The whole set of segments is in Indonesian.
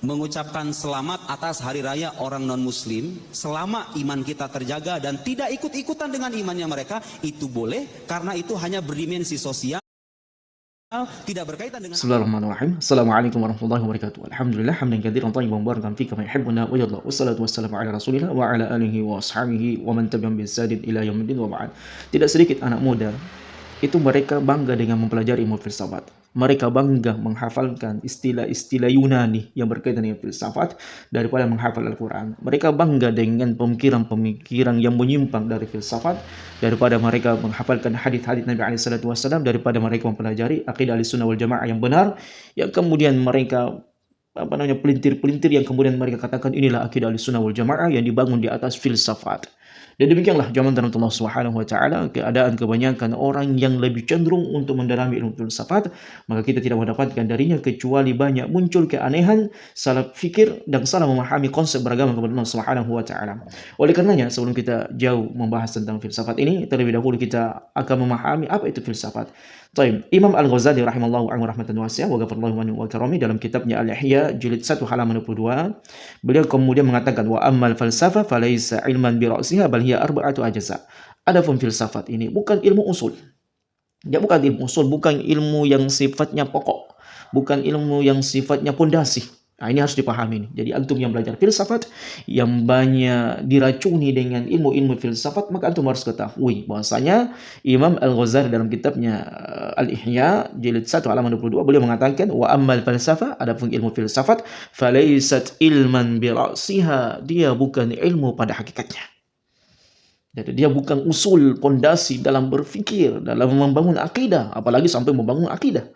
mengucapkan selamat atas hari raya orang non-muslim selama iman kita terjaga dan tidak ikut-ikutan dengan imannya mereka, itu boleh karena itu hanya berdimensi sosial, tidak berkaitan dengan. Bismillahirrahmanirrahim. Assalamualaikum warahmatullahi wabarakatuh. Alhamdulillah hamdan katsiran thayyiban mubarakan fihi kama yuhibbuna wa yarda. Wassalatu wassalamu ala Rasulillah wa ala alihi wa ashabihi wa man tabi'ahum bi ihsanin ila yaumil wa ba'd. Tidak sedikit anak muda itu mereka bangga dengan mempelajari ilmu filsafat. Mereka bangga menghafalkan istilah-istilah Yunani yang berkaitan dengan filsafat daripada menghafal Al-Quran. Mereka bangga dengan pemikiran-pemikiran yang menyimpang dari filsafat daripada mereka menghafalkan hadis-hadis Nabi SAW, daripada mereka mempelajari akidah Ahlussunnah wal Jamaah yang benar, yang kemudian mereka pelintir-pelintir yang kemudian mereka katakan inilah akidah Ahlussunnah wal Jamaah yang dibangun di atas filsafat. Dan demikianlah zaman Allah Subhanahu wa taala, keadaan kebanyakan orang yang lebih cenderung untuk mendalami ilmu filsafat, maka kita tidak mendapatkan darinya kecuali banyak muncul keanehan, salah fikir dan salah memahami konsep beragama kepada Allah Subhanahu wa taala. Oleh karenanya, sebelum kita jauh membahas tentang filsafat ini, terlebih dahulu kita akan memahami apa itu filsafat. Baik, Imam Al-Ghazali rahimahullahu anhu rahmatan wasi'ah wa ghafarallahu anhu wa karami dalam kitabnya Al-Ihya jilid 1 halaman 22, beliau kemudian mengatakan wa ammal falsafah falaysa ilman bi ra'siha bal hiya arba'atu ajza. Adapun filsafat ini bukan ilmu usul. Dia bukan ilmu usul, bukan ilmu yang sifatnya pokok, bukan ilmu yang sifatnya pondasi. Nah, ini harus dipahami nih. Jadi antum yang belajar filsafat, yang banyak diracuni dengan ilmu-ilmu filsafat, maka antum harus ketahui bahwasanya Imam Al-Ghazali dalam kitabnya Al-Ihya jilid 1 halaman 22 beliau mengatakan wa ammal falsafah, adapun ilmu filsafat falaisat ilman bi ra'siha, dia bukan ilmu pada hakikatnya. Jadi dia bukan usul, pondasi dalam berfikir, dalam membangun akidah, apalagi sampai membangun akidah.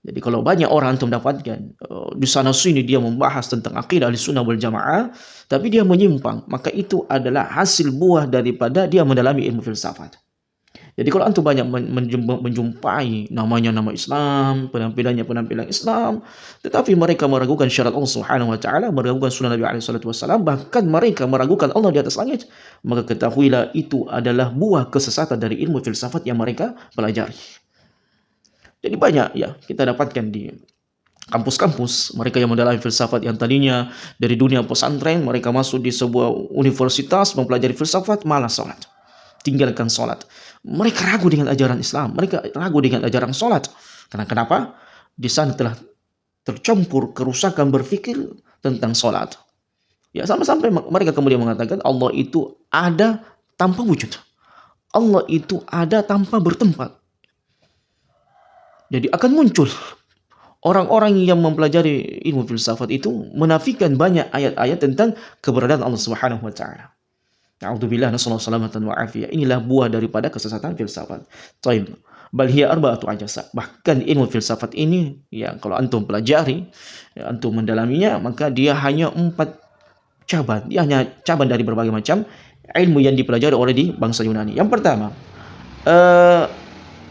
Jadi kalau banyak orang antum dapatkan di sana sini dia membahas tentang akidah Ahlussunnah wal Jamaah, tapi dia menyimpang, maka itu adalah hasil buah daripada dia mendalami ilmu filsafat. Jadi kalau antum banyak menjumpai namanya nama Islam, penampilannya penampilan Islam, tetapi mereka meragukan syarat Allah Subhanahu wa taala, meragukan sunnah Nabi alaihi salatu wasallam, bahkan mereka meragukan Allah di atas langit, maka ketahuilah itu adalah buah kesesatan dari ilmu filsafat yang mereka pelajari. Jadi banyak ya kita dapatkan di kampus-kampus mereka yang mendalami filsafat yang tadinya dari dunia pesantren, mereka masuk di sebuah universitas mempelajari filsafat, malah sholat, tinggalkan sholat. Mereka ragu dengan ajaran Islam, mereka ragu dengan ajaran sholat. Karena kenapa? Di sana telah tercampur kerusakan berfikir tentang sholat. Ya, sampai mereka kemudian mengatakan Allah itu ada tanpa wujud, Allah itu ada tanpa bertempat. Jadi akan muncul orang-orang yang mempelajari ilmu filsafat itu menafikan banyak ayat-ayat tentang keberadaan Allah Subhanahu wa taala. A'udzubillah nasallahu salamatan wa afiyah. Inilah buah daripada kesesatan filsafat. Taib. Bal hiya arba'atu ajasa. Bahkan ilmu filsafat ini ya kalau antum pelajari, ya, antum mendalaminya, maka dia hanya 4 cabang. Dia hanya cabang dari berbagai macam ilmu yang dipelajari oleh di bangsa Yunani. Yang pertama,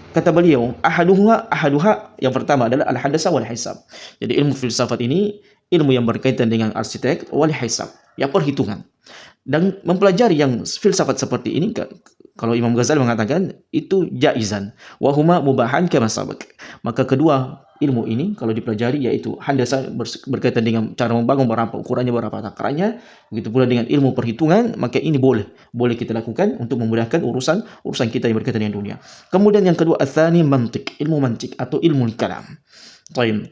kata beliau, ahaduha yang pertama adalah al-hadasa wal hisab. Jadi ilmu filsafat ini ilmu yang berkaitan dengan arsitek wal hisab, ya perhitungan. Dan mempelajari yang filsafat seperti ini, kalau Imam Ghazali mengatakan itu jaizan wa huma mubahan kama sabaq. Maka kedua ilmu ini kalau dipelajari yaitu handasa berkaitan dengan cara membangun berapa ukurannya, berapa takarannya, begitu pula dengan ilmu perhitungan, maka ini boleh kita lakukan untuk memudahkan urusan kita yang berkaitan dengan dunia. Kemudian yang kedua atsani mantiq, ilmu mantiq atau ilmu kalam. Baik.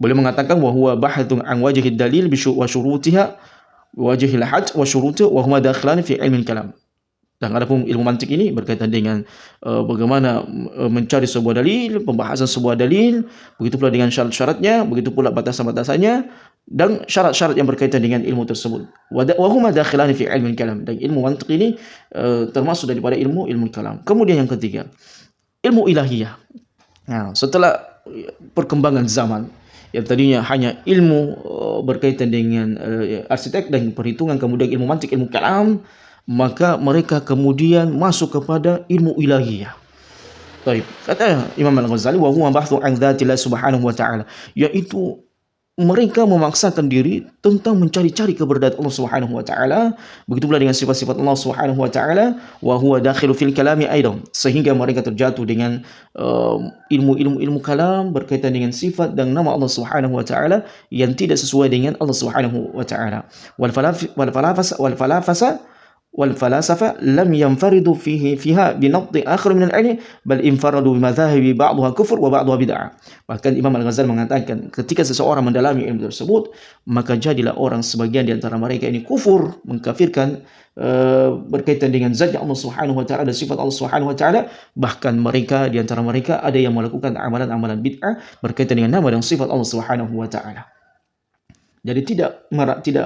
Boleh mengatakan wa huwa bahathun an wajhi dalil wa syurutiha wajhi al-hajj wa syurutu wa huma dakhilan fi ilmi kalam. Dan adapun ilmu mantik ini berkaitan dengan bagaimana mencari sebuah dalil, pembahasan sebuah dalil, begitu pula dengan syarat-syaratnya, begitu pula batasan-batasannya, dan syarat-syarat yang berkaitan dengan ilmu tersebut. Wa huma dakhilan fi ilmi kalam. Dan ilmu mantik ini termasuk daripada ilmu kalam. Kemudian yang ketiga, ilmu ilahiyah. Nah, setelah perkembangan zaman yang tadinya hanya ilmu berkaitan dengan arsitek dan perhitungan, kemudian ilmu mantik, ilmu kalam, maka mereka kemudian masuk kepada ilmu ilahiyah. Baik, kata Imam Al-Ghazali wa huwa bahthu an dzatillah subhanahu wa ta'ala, yaitu mereka memaksakan diri tentang mencari-cari keberadaan Allah Subhanahu wa taala, begitu pula dengan sifat-sifat Allah Subhanahu wa taala, wa huwa dakhilu fil kalami aidan, sehingga mereka terjatuh dengan ilmu kalam berkaitan dengan sifat dan nama Allah Subhanahu wa taala yang tidak sesuai dengan Allah Subhanahu wa taala. والفلاسفة لم ينفردوا فيها بنقد آخر من العلم بل انفردوا بمذاهب بعضها كفر وبعضها بدعة. Bahkan Imam Al-Ghazali mengatakan ketika seseorang mendalami ilmu tersebut, maka jadilah orang sebagian di antara mereka ini kufur, mengkafirkan berkaitan dengan zatnya Allah Subhanahu wa taala dan sifat Allah Subhanahu wa taala. Bahkan mereka di antara mereka ada yang melakukan amalan-amalan bid'ah berkaitan dengan nama dan sifat Allah Subhanahu wa taala. Jadi tidak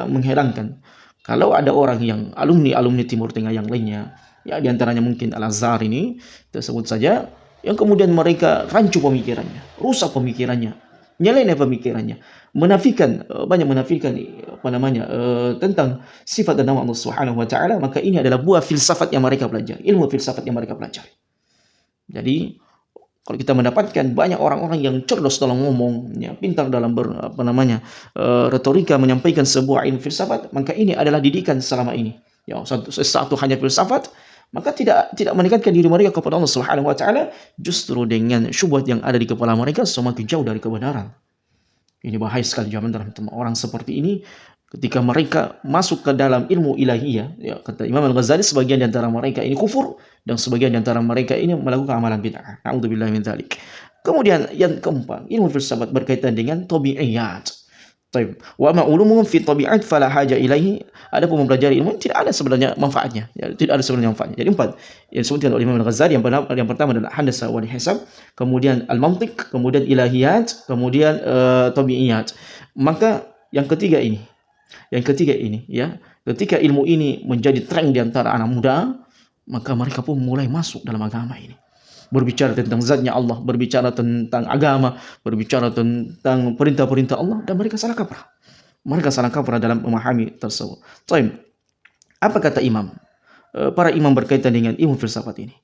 mengherankan kalau ada orang yang alumni Timur Tengah yang lainnya, ya diantaranya mungkin Al-Azhar ini, kita sebut saja, yang kemudian mereka rancu pemikirannya, rusak pemikirannya, nyeleneh pemikirannya, banyak menafikan tentang sifat dan nama Allah Subhanahu wa taala, maka ini adalah buah filsafat yang mereka pelajari, ilmu filsafat yang mereka pelajari. Jadi kalau kita mendapatkan banyak orang-orang yang cerdas dalam ngomong, ya, pintar dalam retorika menyampaikan sebuah ilmu filsafat, maka ini adalah didikan selama ini. Ya, satu hanya filsafat, maka tidak mendekatkan diri mereka kepada Allah Subhanahu wa taala, justru dengan syubhat yang ada di kepala mereka semakin jauh dari kebenaran. Ini bahaya sekali zaman dalam orang seperti ini. Ketika mereka masuk ke dalam ilmu ilahiyah, ya, kata Imam Al-Ghazali, sebagian di antara mereka ini kufur dan sebagian di antara mereka ini melakukan amalan bid'ah. Na'udzubillahi min dzalik. Kemudian yang keempat, ilmu filsafat berkaitan dengan tabi'iyat. Baik. Wa ma ulumuhum fi tabi'at fala haja ilaihi. Adapun mempelajari ilmu tidak ada sebenarnya manfaatnya. Ya, tidak ada sebenarnya manfaatnya. Jadi empat yang disebutkan oleh Imam Al-Ghazali, yang pertama adalah handasa wal hisab, kemudian al-mantiq, kemudian ilahiyat, kemudian tabi'iyat. Maka yang ketiga ini, ya, ketika ilmu ini menjadi tren di antara anak muda, maka mereka pun mulai masuk dalam agama ini. Berbicara tentang zatnya Allah, berbicara tentang agama, berbicara tentang perintah-perintah Allah, dan mereka salah kaprah. Mereka salah kaprah dalam memahami tersebut. Baik. Apa kata imam? Para imam berkaitan dengan ilmu filsafat ini.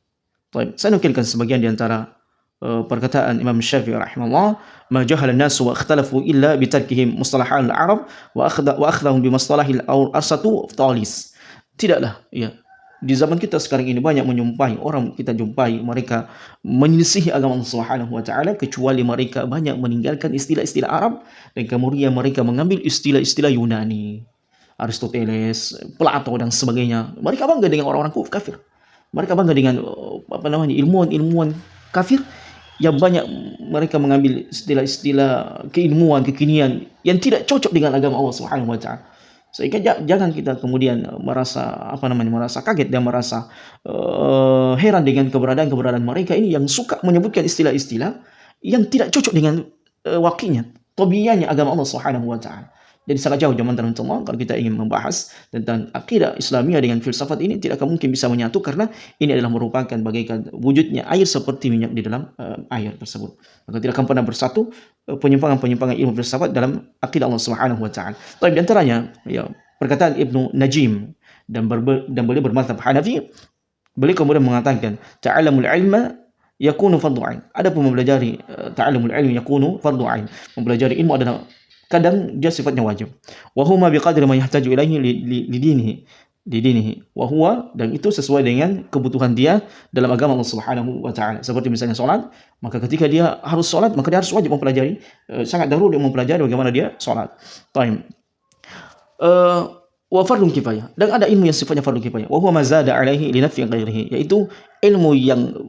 Baik. Saya nukilkan sebagian di antara perkataan Imam Syafi'i rahimahullah, ma jahala an-nas wa ikhtalafu illa bi tarkihim mustalahat al-arab wa akhdahum bi mustalahil arsatu talis. Tidaklah, ya, di zaman kita sekarang ini banyak kita jumpai mereka menyelisihi agama Allah Subhanahu wa taala, kecuali mereka banyak meninggalkan istilah-istilah Arab dan kemudian mereka mengambil istilah-istilah Yunani, Aristoteles, Plato dan sebagainya. Mereka bangga dengan orang-orang kafir. Mereka bangga dengan ilmuwan kafir yang banyak mereka mengambil istilah-istilah keilmuan kekinian yang tidak cocok dengan agama Allah Subhanahu wa taala. Sehingga jangan kita kemudian merasa kaget dan merasa heran dengan keberadaan mereka ini yang suka menyebutkan istilah-istilah yang tidak cocok dengan wakilnya, tabiiyahnya agama Allah Subhanahu wa taala. Jadi sangat jauh zaman teman-teman kalau kita ingin membahas tentang akidah Islamiyah dengan filsafat ini, tidak akan mungkin bisa menyatu karena ini adalah merupakan bagaikan wujudnya air seperti minyak di dalam air tersebut. Maka tidak akan pernah bersatu penyimpangan ilmu filsafat dalam akidah Allah Subhanahu wa taala. Tapi di antaranya, ya, perkataan Ibnu Najim dan beliau bermadzhab Hanafi, beliau kemudian mengatakan ta'allamul ilma yakunu fardhu ain. Adapun mempelajari ta'allumul ilmi yakunu fardhu ain. Mempelajari ilmu adalah kadang dia sifatnya wajib. Wa huma biqadri ma yahtaju ilaihi lidinihi. Wa huwa, dan itu sesuai dengan kebutuhan dia dalam agama Allah Subhanahu wa taala. Seperti misalnya salat, maka ketika dia harus salat, maka dia harus wajib mempelajari, sangat daruri mempelajari bagaimana dia salat. Baik. Wa fardhu kifayah, dan ada ilmu yang sifatnya fardhu kifayah. Wa huwa ma zada alaihi li naf'i ghairihi, yaitu ilmu yang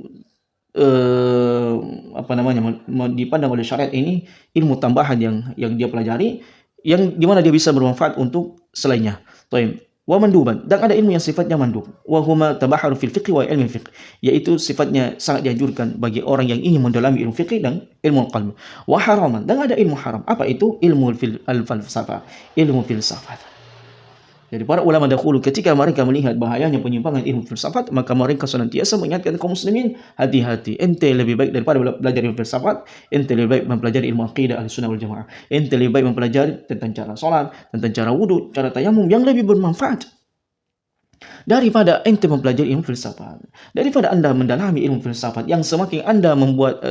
dipandang oleh syariat ini ilmu tambahan yang dia pelajari, yang dimana dia bisa bermanfaat untuk selainnya. Wa manduban, dan ada ilmu yang sifatnya mandub. Wa huma tabaharu fil fiqh wa ilmi fiqh, yaitu sifatnya sangat dianjurkan bagi orang yang ingin mendalami ilmu fiqh dan ilmu qalb. Wa haraman, dan ada ilmu haram. Apa itu? Ilmu al-falsafah, ilmu filsafat. Jadi para ulama dahulu ketika mereka melihat bahayanya penyimpangan ilmu filsafat, maka mereka senantiasa mengingatkan kaum muslimin, hati-hati, ente lebih baik daripada belajar ilmu filsafat, ente lebih baik mempelajari ilmu aqidah Ahlussunnah wal Jamaah, ente lebih baik mempelajari tentang cara salat, tentang cara wudu, cara tayamum yang lebih bermanfaat. daripada ente mempelajari ilmu filsafat, daripada anda mendalami ilmu filsafat yang semakin anda membuat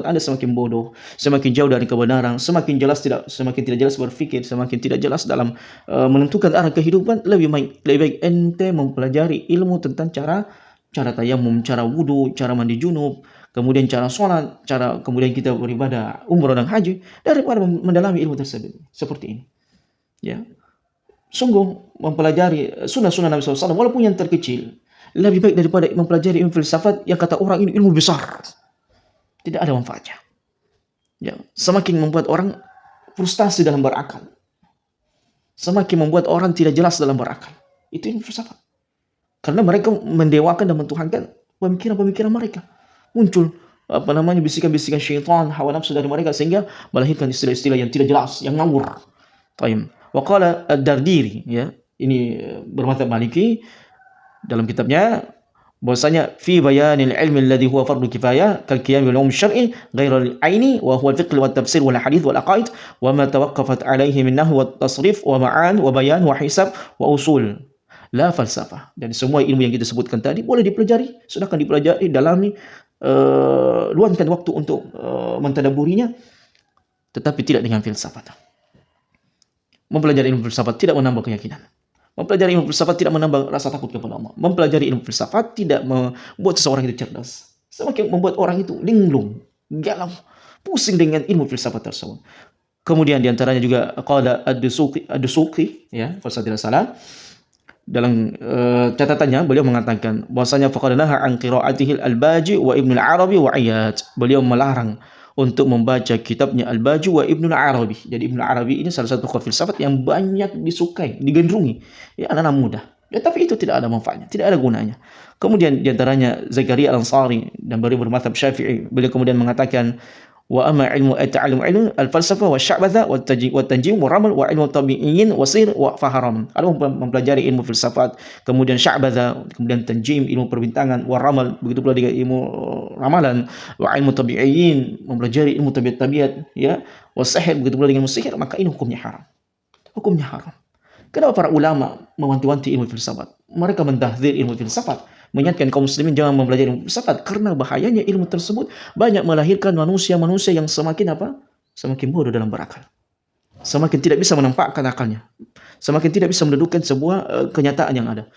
anda semakin bodoh, semakin jauh dari kebenaran, semakin tidak jelas berfikir, semakin tidak jelas dalam menentukan arah kehidupan. Lebih baik ente mempelajari ilmu tentang cara tayamum, cara wudu, cara mandi junub, kemudian cara sholat, cara kemudian kita beribadah umrah dan haji, daripada mendalami ilmu tersebut seperti ini. Ya, sungguh mempelajari sunnah-sunnah Nabi SAW walaupun yang terkecil lebih baik daripada mempelajari ilmu filsafat yang kata orang ini ilmu besar, tidak ada manfaatnya. Ya, semakin membuat orang frustasi dalam berakal, semakin membuat orang tidak jelas dalam berakal. Itu ilmu filsafat, karena mereka mendewakan dan mentuhankan pemikiran-pemikiran mereka. Muncul bisikan-bisikan syaitan, hawa nafsu dari mereka, sehingga melahirkan istilah-istilah yang tidak jelas, yang ngawur. Tayyib. Waqala ad-Dardiri, ya, ini bermadzhab Maliki, dalam kitabnya bahwasanya fi bayanil ilmi alladhi huwa fardu kifayah kal qiyam bil ulum syar'i ghairal aini wa huwa al-fiqh wa tafsir wal hadith wal aqaid wa ma tawaqqafat alayhi min nahw wa tasrif wa ma'an wa bayan wa hisab wa usul la falsafah. Dan semua ilmu yang kita sebutkan tadi boleh dipelajari, silakan dipelajari, dalami, luangkan waktu untuk mentadaburinya, tetapi tidak dengan filsafat. Mempelajari ilmu filsafat tidak menambah keyakinan. Mempelajari ilmu filsafat tidak menambah rasa takut kepada Allah. Mempelajari ilmu filsafat tidak membuat seseorang itu cerdas, semakin membuat orang itu linglung, galau, pusing dengan ilmu filsafat tersebut. Kemudian diantaranya juga qala ad-Dusuqi, ya, kalau saya tidak salah, dalam catatannya beliau mengatakan bahwasanya faqad naha an qira'atihi al-Baji wa Ibnu al-Arabi wa Iyad. Beliau melarang untuk membaca kitabnya Al-Baji wa Ibnu al-Arabi. Jadi Ibnu al-Arabi ini salah satu tokoh filsafat yang banyak disukai, digandrungi, ya, anak-anak muda. Ya, tapi itu tidak ada manfaatnya, tidak ada gunanya. Kemudian diantaranya Zakaria Al-Ansari, dan beliau bermadzhab Syafi'i. Beliau kemudian mengatakan wa amma ilmu ta'allum ilmu al-falsafah wa sya'batha wa tanjim wa ramal wa ilmu tabi'iyyin wa sir wa faharam. Kalau mempelajari ilmu filsafat, kemudian sya'batha, kemudian tanjim, ilmu perbintangan, wa ramal, begitu pula dengan ilmu ramalan, wa ilmu tabi'iyyin, mempelajari ilmu tabiat-tabiat, ya, wa sihir, begitu pula dengan sihir, maka ini hukumnya haram. Hukumnya haram. Kenapa para ulama mewanti-wanti ilmu filsafat? Mereka mentahdzir ilmu filsafat, mengingatkan kaum muslimin jangan mempelajari ilmu filsafat, karena bahayanya ilmu tersebut banyak melahirkan manusia-manusia yang semakin semakin bodoh dalam berakal, semakin tidak bisa menampakkan akalnya, semakin tidak bisa mendudukkan sebuah kenyataan yang ada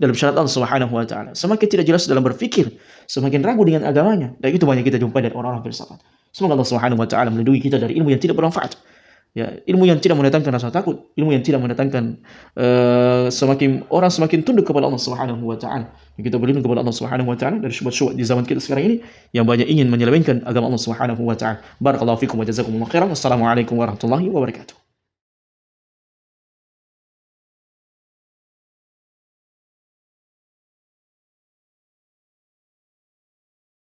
dalam syariat Allah Subhanahu wa taala, semakin tidak jelas dalam berfikir, semakin ragu dengan agamanya. Dan itu banyak kita jumpai dari orang-orang filsafat. Semoga Allah Subhanahu wa taala melindungi kita dari ilmu yang tidak bermanfaat. Ya, ilmu yang tidak mendatangkan rasa takut, ilmu yang tidak mendatangkan semakin tunduk kepada Allah Subhanahu wa taala. Kita berlindung kepada Allah Subhanahu wa taala dari syubhat-syubhat di zaman kita sekarang ini yang banyak ingin menyelewengkan agama Allah Subhanahu wa taala. Barakallahu fikum wa jazakumullahu khairan. Wassalamualaikum warahmatullahi wabarakatuh.